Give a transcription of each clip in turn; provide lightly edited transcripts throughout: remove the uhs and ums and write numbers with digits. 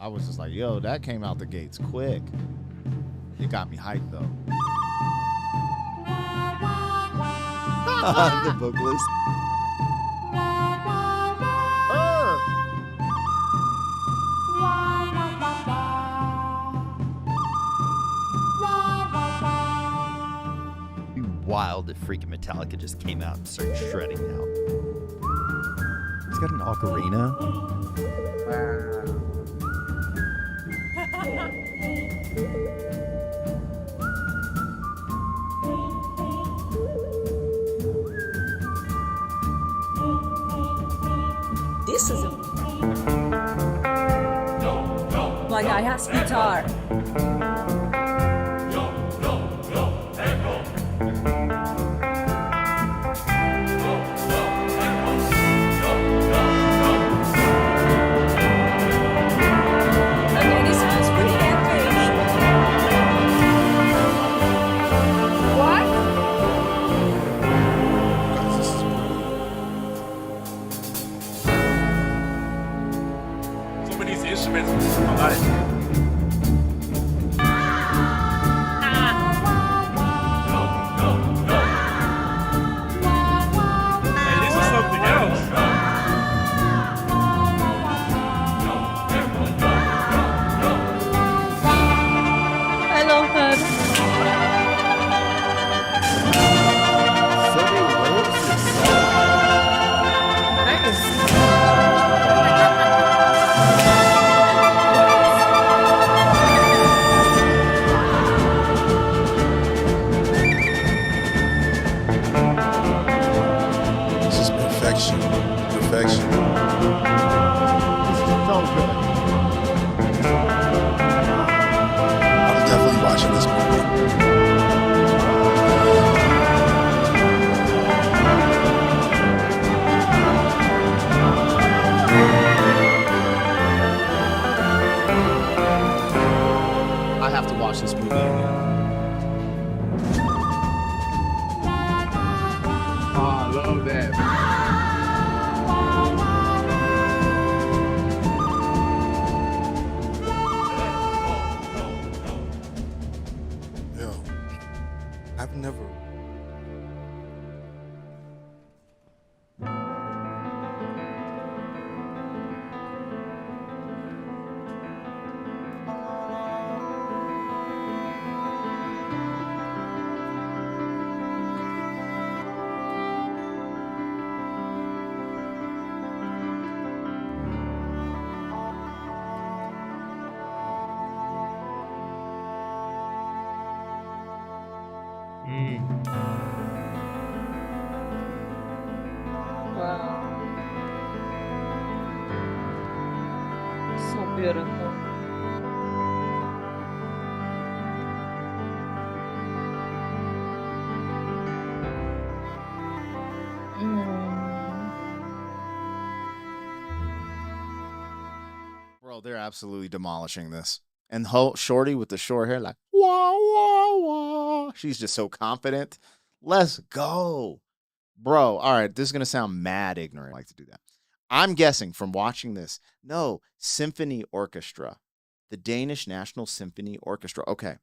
I was just like, yo, that came out the gates quick. It got me hyped though. The vocalist. It'd be wild if freaking Metallica just came out and started shredding now. He's got an ocarina. This is like I have guitar. Okay, this sounds pretty epic. What? Some of these instruments, I like. Hey, this is something else. I love that. This is perfection. Perfection. This is so good. I'm definitely watching this movie. I have to watch this movie again. Oh, I love that. Yo, I've never. Wow. So beautiful. Bro, they're absolutely demolishing this. And Shorty with the short hair, like, wah, wah, wah. She's just so confident. Let's go. Bro, all right, this is going to sound mad ignorant. I like to do that. I'm guessing from watching this, no, Symphony Orchestra, the Danish National Symphony Orchestra. Okay.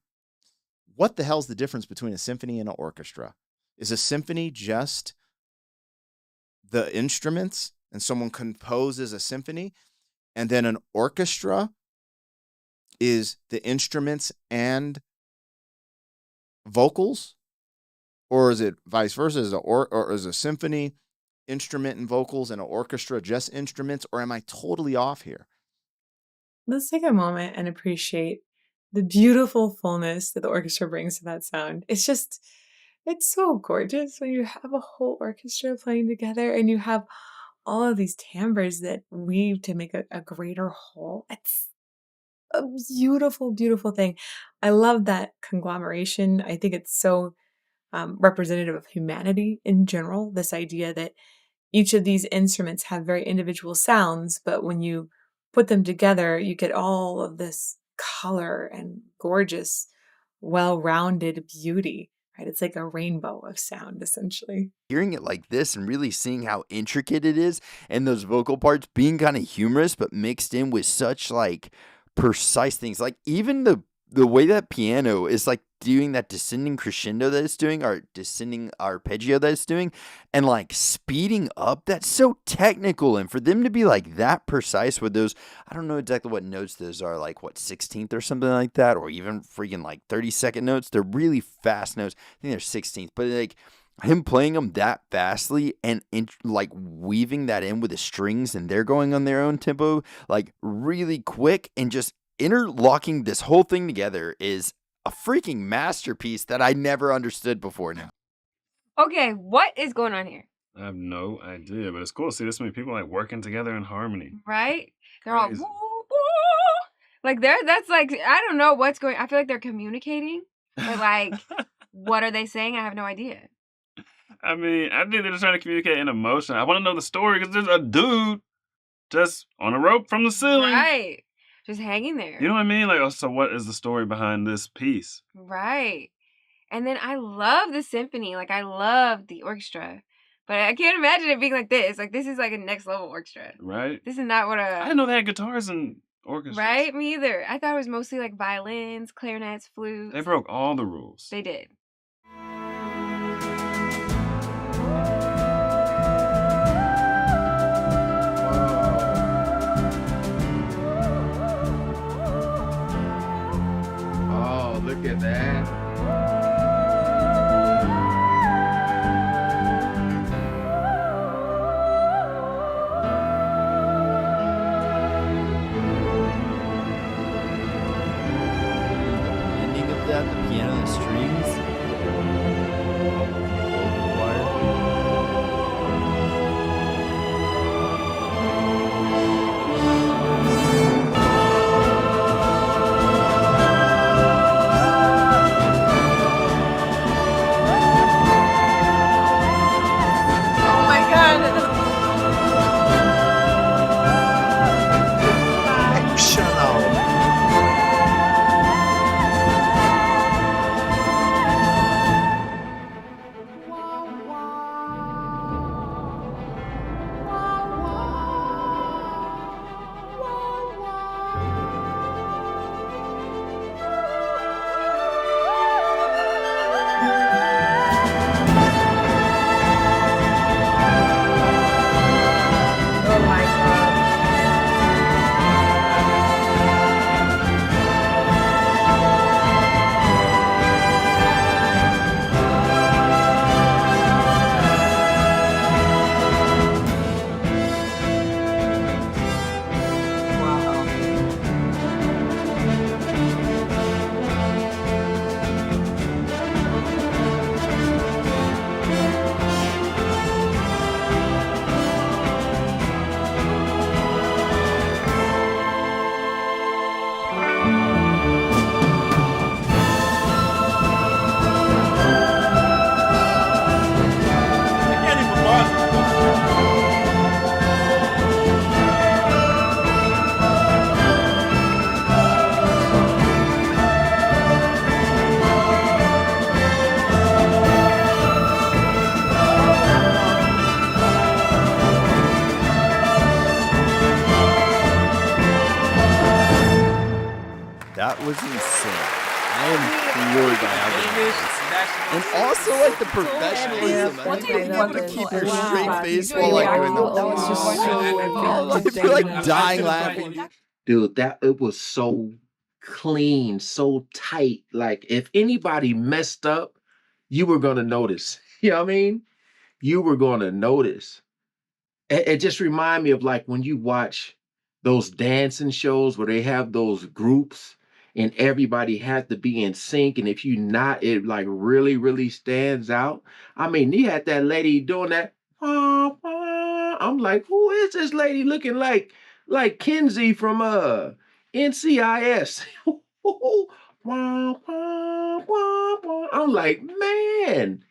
What the hell's the difference between a symphony and an orchestra? Is a symphony just the instruments and someone composes a symphony? And then an orchestra is the instruments and vocals? Or is it vice versa? Or is a symphony instrument and vocals and an orchestra just instruments? Or am I totally off here? Let's take a moment and appreciate the beautiful fullness that the orchestra brings to that sound. It's so gorgeous when you have a whole orchestra playing together and you have all of these timbres that weave to make a greater whole. It's a beautiful, beautiful thing. I love that conglomeration. I think it's so representative of humanity in general. This idea that each of these instruments have very individual sounds, but when you put them together, you get all of this color and gorgeous, well-rounded beauty, right? It's like a rainbow of sound, essentially. Hearing it like this and really seeing how intricate it is and those vocal parts being kind of humorous but mixed in with such like precise things. Like even the way that piano is like doing that descending crescendo that it's doing, or descending arpeggio that it's doing, and like speeding up, that's so technical. And for them to be like that precise with those, I don't know exactly what notes those are, like what 16th or something like that, or even freaking like 30-second notes. They're really fast notes. I think they're 16th, but like him playing them that fastly and like weaving that in with the strings, and they're going on their own tempo, like really quick, and just interlocking this whole thing together is a freaking masterpiece that I never understood before now. Okay, what is going on here? I have no idea, but it's cool to see this many people like working together in harmony. Right? They're all Crazy. woo, woo. Like that's like, I don't know what's going. I feel like they're communicating, but like, what are they saying? I have no idea. I mean, I think they're just trying to communicate an emotion. I want to know the story because there's a dude just on a rope from the ceiling. Right. Just hanging there. You know what I mean? Like, oh, so what is the story behind this piece? Right. And then I love the symphony. Like, I love the orchestra. But I can't imagine it being like this. Like, this is like a next level orchestra. Right? This is not what I didn't know they had guitars and orchestras. Right? Me either. I thought it was mostly like violins, clarinets, flutes. They broke all the rules. They did. Oh, look at that. The ending of that, the piano and the strings. Vocal wire. Oh my god. Exceptional. Oh my god. Wow. I can't even bother. That was insane. I am floored by how good it is. And also, like, the professionalism. I What think being able to keep your straight Wow. face while, like, doing the... That was just so I feel like dying laughing. Dude, it was so clean, so tight. Like, if anybody messed up, you were gonna notice. You know what I mean? You were gonna notice. It just reminded me of like when you watch those dancing shows where they have those groups and everybody has to be in sync. And if you not, it like really, really stands out. I mean, he had that lady doing that. I'm like, who is this lady looking like Kenzie from NCIS? I'm like, man,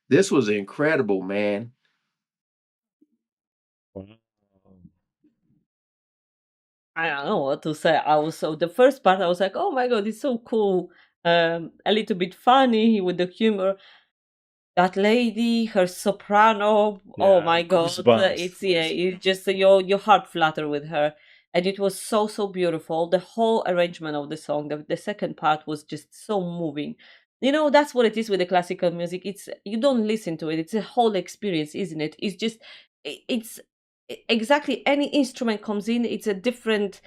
this was incredible, man. I don't know what to say. I was so the first part I was like, oh my god, it's so cool. A little bit funny with the humor. That lady, her soprano, oh Yeah, my god, goosebumps. it's just your heart flutter with her. and it was so beautiful. The whole arrangement of the song, the second part was just so moving. That's what it is with the classical music. It's you don't listen to it. It's a whole experience, isn't it? It's just it's exactly any instrument comes in, it's a different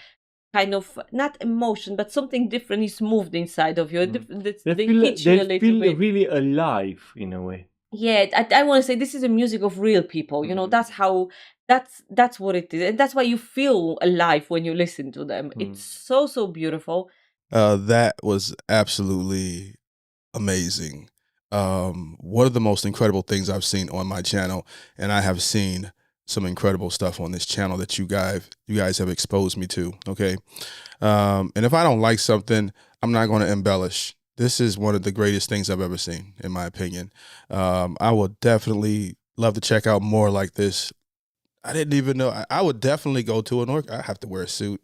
kind of not emotion, but something different is moved inside of you. They hit you a They little feel bit. really alive in a way. Yeah, I want to say this is the music of real people. That's how that's what it is, and that's why you feel alive when you listen to them. It's so beautiful. That was absolutely amazing. One of the most incredible things I've seen on my channel, and I have seen some incredible stuff on this channel that you guys have exposed me to. Okay. And if I don't like something, I'm not going to embellish. This is one of the greatest things I've ever seen, in my opinion. I will definitely love to check out more like this. I didn't even know. I would definitely go to an orchestra. I have to wear a suit.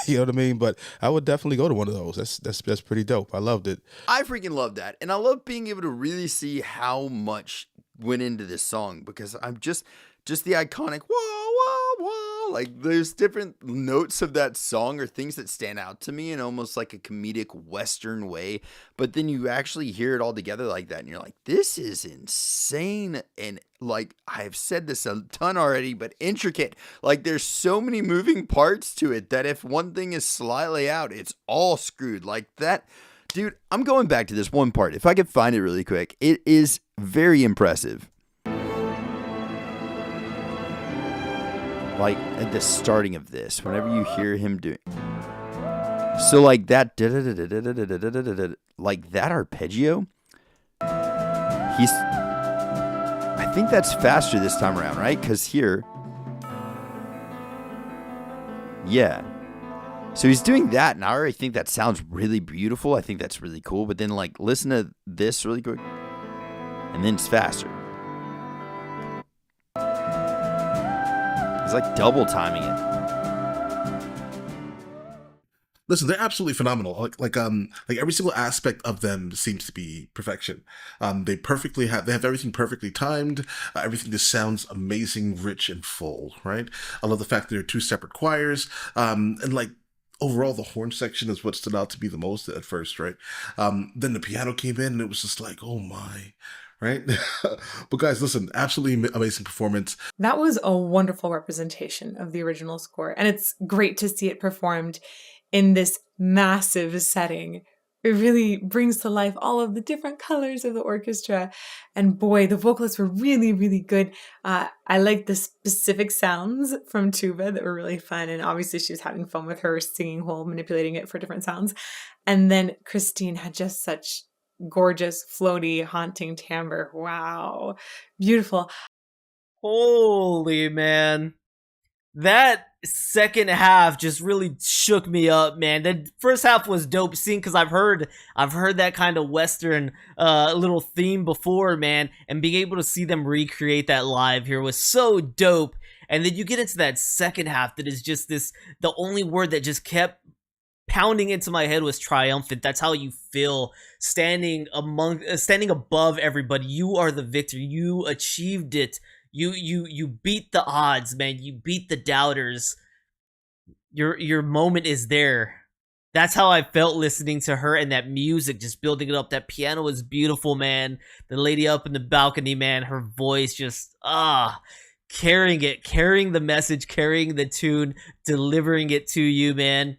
You know what I mean? But I would definitely go to one of those. That's pretty dope. I loved it. I freaking love that. And I love being able to really see how much went into this song, because I'm just the iconic wah wah wah. Like there's different notes of that song or things that stand out to me in almost like a comedic Western way. But then you actually hear it all together like that, and you're like, this is insane. And like I've said this a ton already, but intricate. Like there's so many moving parts to it that if one thing is slightly out, it's all screwed. Like that. Dude, I'm going back to this one part. If I could find it really quick, it is very impressive. Like at the starting of this, whenever you hear him doing, so like that, like that arpeggio, I think that's faster this time around, right? Because here, yeah. So he's doing that, and I already think that sounds really beautiful. I think that's really cool. But then, like, listen to this really quick, and then it's faster. He's like double timing it. Listen, they're absolutely phenomenal. Like every single aspect of them seems to be perfection. They have everything perfectly timed. Everything just sounds amazing, rich, and full. Right. I love the fact that there are two separate choirs. And like overall, the horn section is what stood out to be the most at first. Right. Then the piano came in, and it was just like, oh my. Right? But guys, listen, absolutely amazing performance. That was a wonderful representation of the original score. And it's great to see it performed in this massive setting. It really brings to life all of the different colors of the orchestra. And boy, the vocalists were really, really good. I liked the specific sounds from tuba that were really fun. And obviously she was having fun with her singing hole, manipulating it for different sounds. And then Christine had just such gorgeous, floaty, haunting timbre. Wow. Beautiful. Holy man. That second half just really shook me up, man. The first half was dope scene because I've heard that kind of Western little theme before, man, and being able to see them recreate that live here was so dope. And then you get into that second half that is just the only word that just kept pounding into my head was triumphant. That's how you feel standing above everybody. You are the victor. You achieved it. You beat the odds, man. You beat the doubters. Your moment is there. That's how I felt listening to her and that music, just building it up. That piano was beautiful, man. The lady up in the balcony, man, her voice just carrying the message, carrying the tune, delivering it to you, man.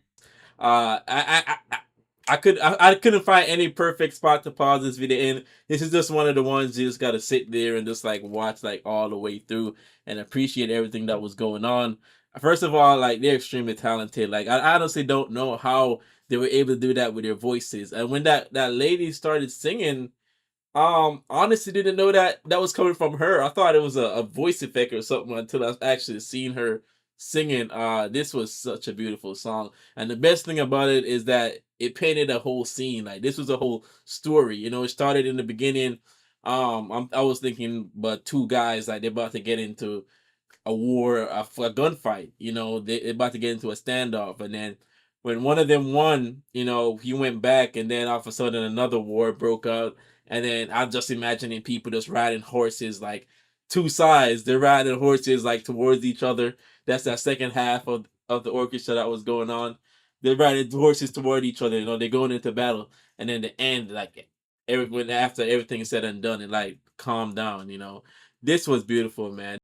I couldn't find any perfect spot to pause this video in. This is just one of the ones you just gotta sit there and just like watch like all the way through and appreciate everything that was going on. First of all, like they're extremely talented. Like I honestly don't know how they were able to do that with their voices. And when that lady started singing, honestly didn't know that was coming from her. I thought it was a voice effect or something until I actually seen her singing. This was such a beautiful song, and the best thing about it is that it painted a whole scene. Like this was a whole story. You know, it started in the beginning. I was thinking, but two guys like they're about to get into a war, a gunfight. You know, they're about to get into a standoff, and then when one of them won, you know, he went back, and then all of a sudden another war broke out, and then I'm just imagining people just riding horses, like two sides. They're riding horses like towards each other. That's that second half of the orchestra that was going on. They're riding horses toward each other, they're going into battle, and then the end, like everyone after everything is said and done, it like calmed down. This was beautiful, man.